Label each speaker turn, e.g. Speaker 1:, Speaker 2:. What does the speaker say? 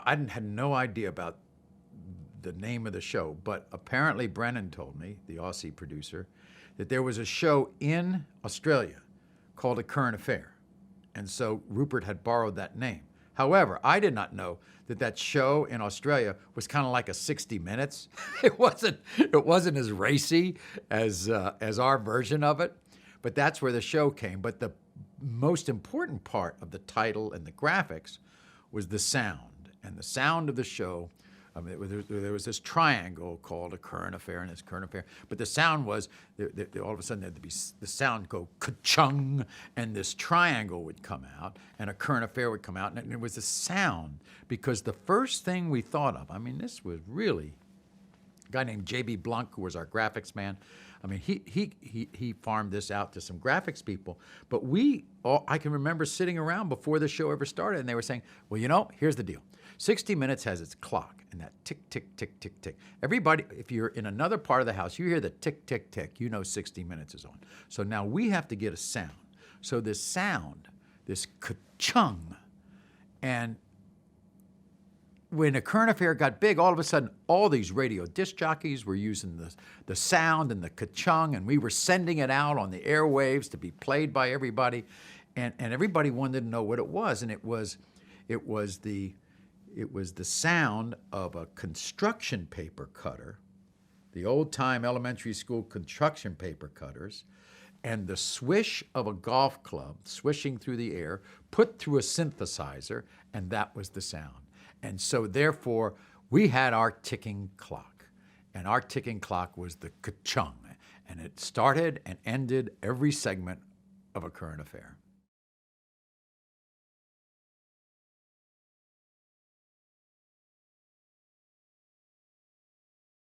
Speaker 1: had no idea about the name of the show, but apparently Brennan told me, the Aussie producer, that there was a show in Australia called A Current Affair. And so Rupert had borrowed that name. However, I did not know that that show in Australia was kind of like a 60 Minutes. It wasn't as racy as our version of it, but that's where the show came. But the most important part of the title and the graphics was the sound. And the sound of the show, I mean, there was this triangle called A Current Affair and this Current Affair, but the sound was, all of a sudden there'd be the sound go ka-chung, and this triangle would come out, and A Current Affair would come out, and it was the sound, because the first thing we thought of, I mean, this was really, a guy named J.B. Blunk, who was our graphics man, I mean, he farmed this out to some graphics people, but I can remember sitting around before the show ever started, and they were saying, well, you know, here's the deal. 60 Minutes has its clock, and that tick, tick, tick, tick, tick. Everybody, if you're in another part of the house, you hear the tick, tick, tick, you know 60 Minutes is on. So now we have to get a sound. So this sound, this ka-chung, and when A Current Affair got big, all of a sudden, all these radio disc jockeys were using the sound and the ka-chung, and we were sending it out on the airwaves to be played by everybody, and everybody wanted to know what it was, and it was the sound of a construction paper cutter, the old-time elementary school construction paper cutters, and the swish of a golf club swishing through the air, put through a synthesizer, and that was the sound. And so therefore, we had our ticking clock, and our ticking clock was the ka-chung, and it started and ended every segment of A Current Affair.